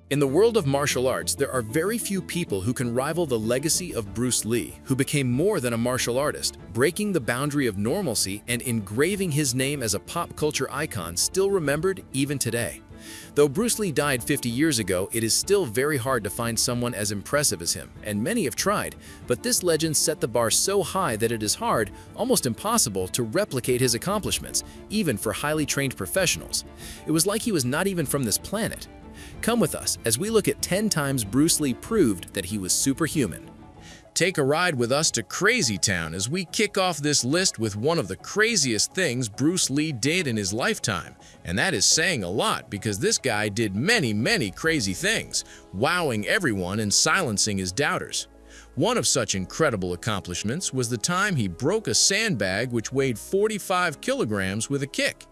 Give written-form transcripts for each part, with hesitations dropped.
In the world of martial arts, there are very few people who can rival the legacy of Bruce Lee, who became more than a martial artist, breaking the boundary of normalcy and engraving his name as a pop culture icon still remembered even today. Though Bruce Lee died 50 years ago, it is still very hard to find someone as impressive as him, and many have tried, but this legend set the bar so high that it is hard, almost impossible, to replicate his accomplishments, even for highly trained professionals. It was like he was not even from this planet. Come with us as we look at 10 times Bruce Lee proved that he was superhuman. Take a ride with us to Crazy Town as we kick off this list with one of the craziest things Bruce Lee did in his lifetime. And that is saying a lot because this guy did many crazy things, wowing everyone and silencing his doubters. One of such incredible accomplishments was the time he broke a sandbag which weighed 45 kilograms with a kick.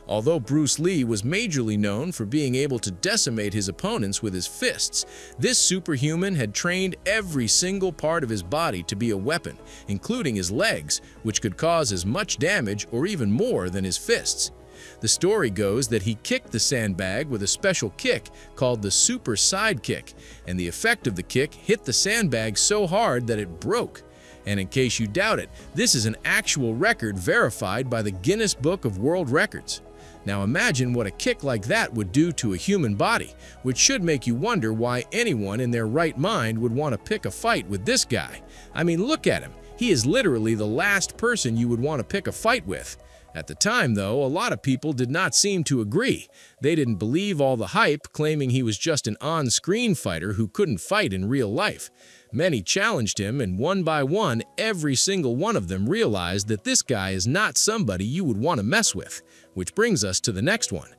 Although Bruce Lee was majorly known for being able to decimate his opponents with his fists, this superhuman had trained every single part of his body to be a weapon, including his legs, which could cause as much damage or even more than his fists. The story goes that he kicked the sandbag with a special kick called the super side kick, and the effect of the kick hit the sandbag so hard that it broke. And in case you doubt it, this is an actual record verified by the Guinness Book of World Records. Now imagine what a kick like that would do to a human body, which should make you wonder why anyone in their right mind would want to pick a fight with this guy. I mean, look at him. He is literally the last person you would want to pick a fight with. At the time, though, a lot of people did not seem to agree. They didn't believe all the hype, claiming he was just an on-screen fighter who couldn't fight in real life. Many challenged him, and one by one, every single one of them realized that this guy is not somebody you would want to mess with. Which brings us to the next one.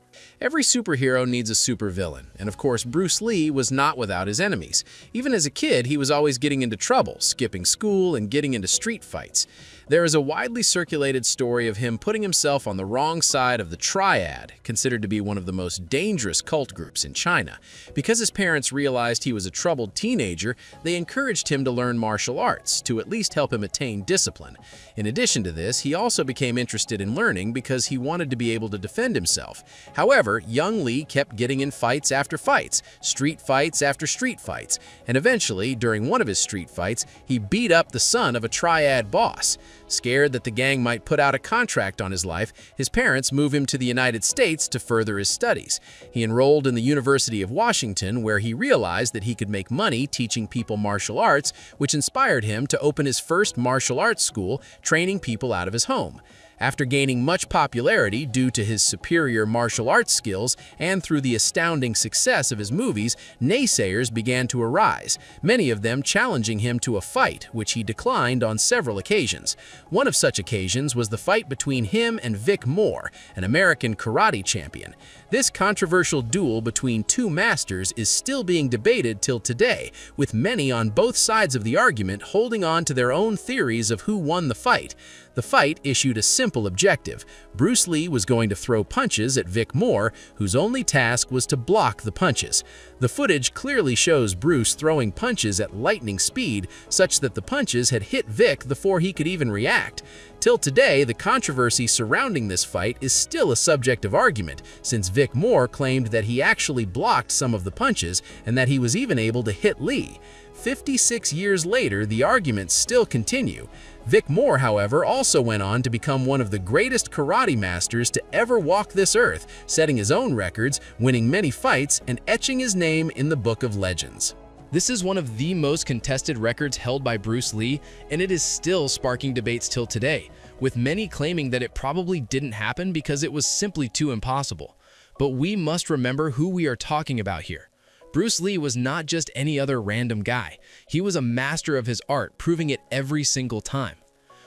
Every superhero needs a supervillain, and of course Bruce Lee was not without his enemies. Even as a kid, he was always getting into trouble, skipping school and getting into street fights. There is a widely circulated story of him putting himself on the wrong side of the Triad, considered to be one of the most dangerous cult groups in China. Because his parents realized he was a troubled teenager, they encouraged him to learn martial arts, to at least help him attain discipline. In addition to this, he also became interested in learning because he wanted to be able to defend himself. However, young Lee kept getting in fights after fights, street fights after street fights, and eventually, during one of his street fights, he beat up the son of a Triad boss. Scared that the gang might put out a contract on his life, his parents moved him to the United States to further his studies. He enrolled in the University of Washington, where he realized that he could make money teaching people martial arts, which inspired him to open his first martial arts school, training people out of his home. After gaining much popularity due to his superior martial arts skills and through the astounding success of his movies, naysayers began to arise, many of them challenging him to a fight, which he declined on several occasions. One of such occasions was the fight between him and Vic Moore, an American karate champion. This controversial duel between two masters is still being debated till today, with many on both sides of the argument holding on to their own theories of who won the fight. The fight issued a simple objective. Bruce Lee was going to throw punches at Vic Moore, whose only task was to block the punches. The footage clearly shows Bruce throwing punches at lightning speed, such that the punches had hit Vic before he could even react. Till today, the controversy surrounding this fight is still a subject of argument, since Vic Moore claimed that he actually blocked some of the punches and that he was even able to hit Lee. 56 years later, the arguments still continue. Vic Moore, however, also went on to become one of the greatest karate masters to ever walk this earth, setting his own records, winning many fights, and etching his name in the Book of Legends. This is one of the most contested records held by Bruce Lee, and it is still sparking debates till today, with many claiming that it probably didn't happen because it was simply too impossible. But we must remember who we are talking about here. Bruce Lee was not just any other random guy. He was a master of his art, proving it every single time.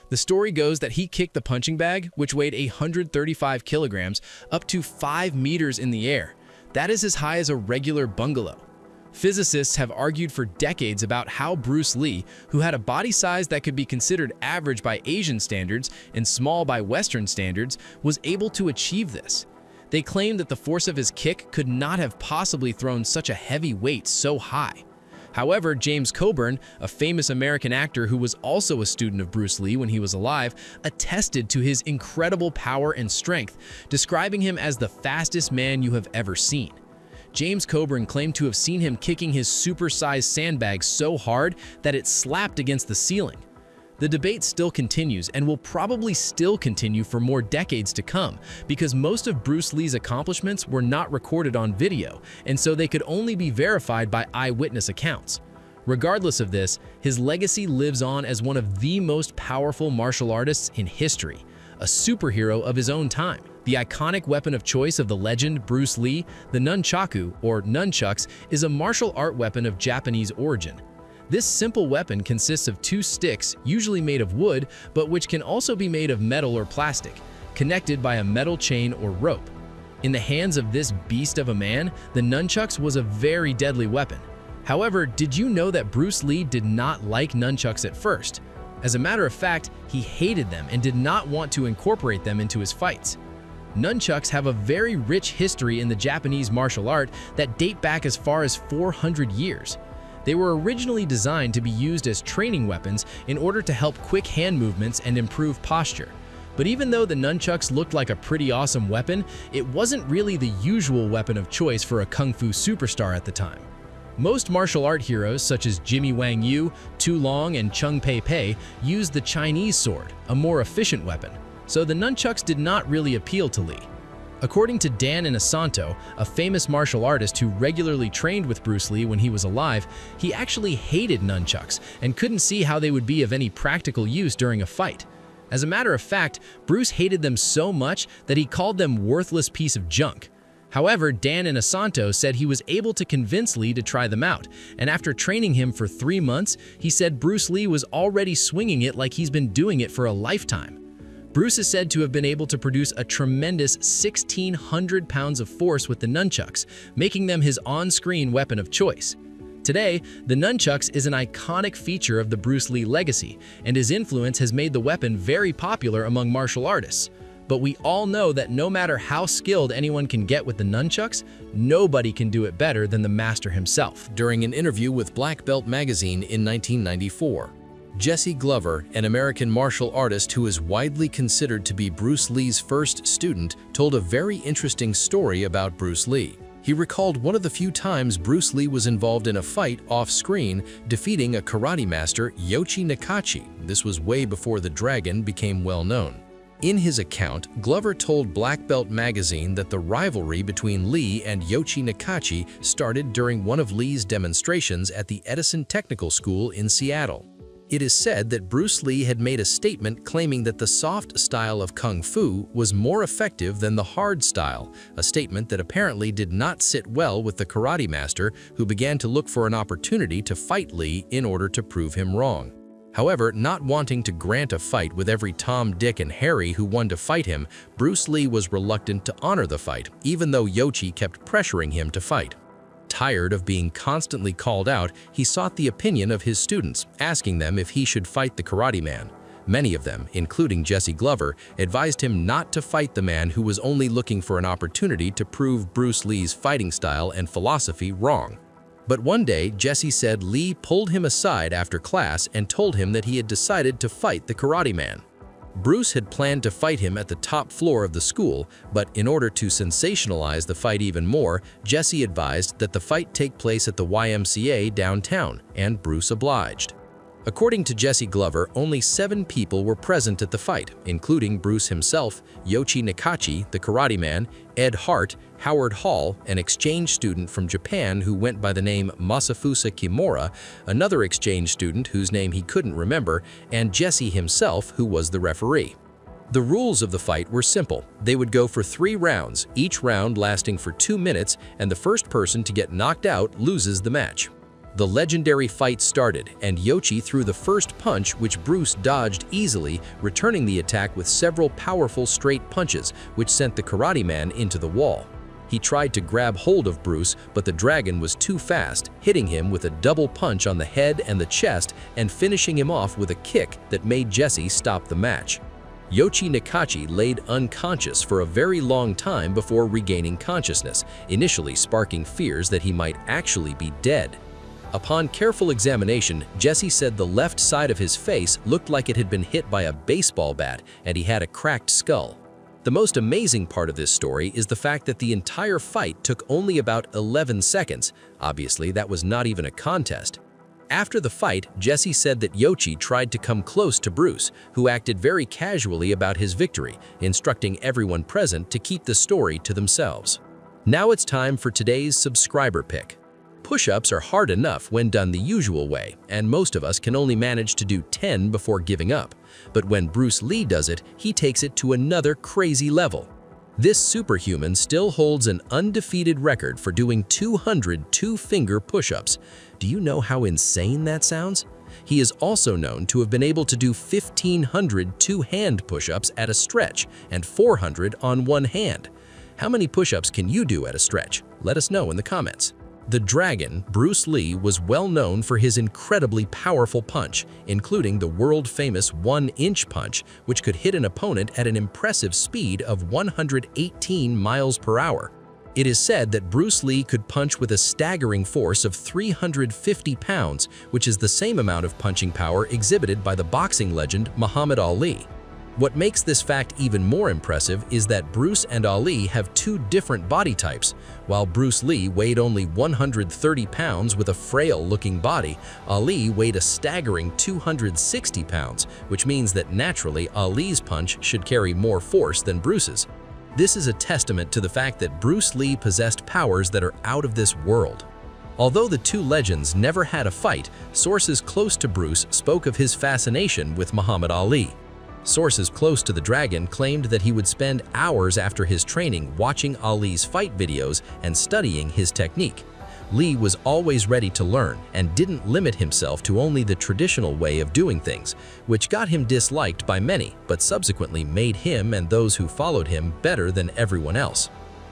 The story goes that he kicked the punching bag, which weighed 135 kilograms, up to 5 meters in the air. That is as high as a regular bungalow. Physicists have argued for decades about how Bruce Lee, who had a body size that could be considered average by Asian standards and small by Western standards, was able to achieve this. They claim that the force of his kick could not have possibly thrown such a heavy weight so high. However, James Coburn, a famous American actor who was also a student of Bruce Lee when he was alive, attested to his incredible power and strength, describing him as the fastest man you have ever seen. James Coburn claimed to have seen him kicking his supersized sandbag so hard that it slapped against the ceiling. The debate still continues and will probably still continue for more decades to come because most of Bruce Lee's accomplishments were not recorded on video, and so they could only be verified by eyewitness accounts. Regardless of this, his legacy lives on as one of the most powerful martial artists in history, a superhero of his own time. The iconic weapon of choice of the legend Bruce Lee, the nunchaku, or nunchucks, is a martial art weapon of Japanese origin. This simple weapon consists of two sticks, usually made of wood, but which can also be made of metal or plastic, connected by a metal chain or rope. In the hands of this beast of a man, the nunchucks was a very deadly weapon. However, did you know that Bruce Lee did not like nunchucks at first? As a matter of fact, he hated them and did not want to incorporate them into his fights. Nunchucks have a very rich history in the Japanese martial art that date back as far as 400 years. They were originally designed to be used as training weapons in order to help quick hand movements and improve posture. But even though the nunchucks looked like a pretty awesome weapon, it wasn't really the usual weapon of choice for a kung fu superstar at the time. Most martial art heroes such as Jimmy Wang Yu, Tu Long, and Chung Pei Pei used the Chinese sword, a more efficient weapon, so the nunchucks did not really appeal to Lee. According to Dan Inosanto, a famous martial artist who regularly trained with Bruce Lee when he was alive, he actually hated nunchucks and couldn't see how they would be of any practical use during a fight. As a matter of fact, Bruce hated them so much that he called them worthless piece of junk. However, Dan Inosanto said he was able to convince Lee to try them out, and after training him for 3 months, he said Bruce Lee was already swinging it like he's been doing it for a lifetime. Bruce is said to have been able to produce a tremendous 1,600 pounds of force with the nunchucks, making them his on-screen weapon of choice. Today, the nunchucks is an iconic feature of the Bruce Lee legacy, and his influence has made the weapon very popular among martial artists. But we all know that no matter how skilled anyone can get with the nunchucks, nobody can do it better than the master himself. During an interview with Black Belt magazine in 1994, Jesse Glover, an American martial artist who is widely considered to be Bruce Lee's first student, told a very interesting story about Bruce Lee. He recalled one of the few times Bruce Lee was involved in a fight off-screen, defeating a karate master, Yoichi Nakachi. This was way before the Dragon became well-known. In his account, Glover told Black Belt magazine that the rivalry between Lee and Yoichi Nakachi started during one of Lee's demonstrations at the Edison Technical School in Seattle. It is said that Bruce Lee had made a statement claiming that the soft style of Kung Fu was more effective than the hard style, a statement that apparently did not sit well with the karate master, who began to look for an opportunity to fight Lee in order to prove him wrong. However, not wanting to grant a fight with every Tom, Dick, and Harry who wanted to fight him, Bruce Lee was reluctant to honor the fight, even though Yoichi kept pressuring him to fight. Tired of being constantly called out, he sought the opinion of his students, asking them if he should fight the karate man. Many of them, including Jesse Glover, advised him not to fight the man who was only looking for an opportunity to prove Bruce Lee's fighting style and philosophy wrong. But one day, Jesse said Lee pulled him aside after class and told him that he had decided to fight the karate man. Bruce had planned to fight him at the top floor of the school, but in order to sensationalize the fight even more, Jesse advised that the fight take place at the YMCA downtown, and Bruce obliged. According to Jesse Glover, only 7 people were present at the fight, including Bruce himself, Yoichi Nakachi, the karate man, Ed Hart, Howard Hall, an exchange student from Japan who went by the name Masafusa Kimura, another exchange student whose name he couldn't remember, and Jesse himself, who was the referee. The rules of the fight were simple. They would go for 3 rounds, each round lasting for 2 minutes, and the first person to get knocked out loses the match. The legendary fight started, and Yoichi threw the first punch, which Bruce dodged easily, returning the attack with several powerful straight punches, which sent the karate man into the wall. He tried to grab hold of Bruce, but the dragon was too fast, hitting him with a double punch on the head and the chest and finishing him off with a kick that made Jesse stop the match. Yoichi Nakachi laid unconscious for a very long time before regaining consciousness, initially sparking fears that he might actually be dead. Upon careful examination, Jesse said the left side of his face looked like it had been hit by a baseball bat and he had a cracked skull. The most amazing part of this story is the fact that the entire fight took only about 11 seconds. Obviously, that was not even a contest. After the fight, Jesse said that Yoshi tried to come close to Bruce, who acted very casually about his victory, instructing everyone present to keep the story to themselves. Now it's time for today's subscriber pick. Push-ups are hard enough when done the usual way, and most of us can only manage to do 10 before giving up. But when Bruce Lee does it, he takes it to another crazy level. This superhuman still holds an undefeated record for doing 200 two-finger push-ups. Do you know how insane that sounds? He is also known to have been able to do 1,500 two-hand push-ups at a stretch and 400 on one hand. How many push-ups can you do at a stretch? Let us know in the comments. The Dragon, Bruce Lee, was well known for his incredibly powerful punch, including the world-famous 1-inch punch, which could hit an opponent at an impressive speed of 118 miles per hour. It is said that Bruce Lee could punch with a staggering force of 350 pounds, which is the same amount of punching power exhibited by the boxing legend Muhammad Ali. What makes this fact even more impressive is that Bruce and Ali have two different body types. While Bruce Lee weighed only 130 pounds with a frail-looking body, Ali weighed a staggering 260 pounds, which means that naturally Ali's punch should carry more force than Bruce's. This is a testament to the fact that Bruce Lee possessed powers that are out of this world. Although the two legends never had a fight, sources close to Bruce spoke of his fascination with Muhammad Ali. Sources close to the Dragon claimed that he would spend hours after his training watching Ali's fight videos and studying his technique. Lee was always ready to learn and didn't limit himself to only the traditional way of doing things, which got him disliked by many, but subsequently made him and those who followed him better than everyone else.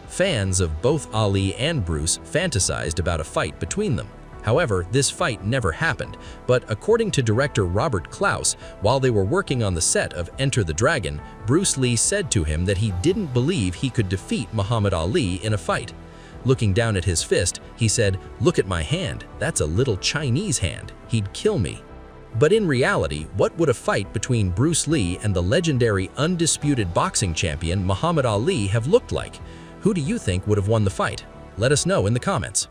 Fans of both Ali and Bruce fantasized about a fight between them. However, this fight never happened, but according to director Robert Klaus, while they were working on the set of Enter the Dragon, Bruce Lee said to him that he didn't believe he could defeat Muhammad Ali in a fight. Looking down at his fist, he said, "Look at my hand, that's a little Chinese hand, he'd kill me." But in reality, what would a fight between Bruce Lee and the legendary undisputed boxing champion Muhammad Ali have looked like? Who do you think would have won the fight? Let us know in the comments.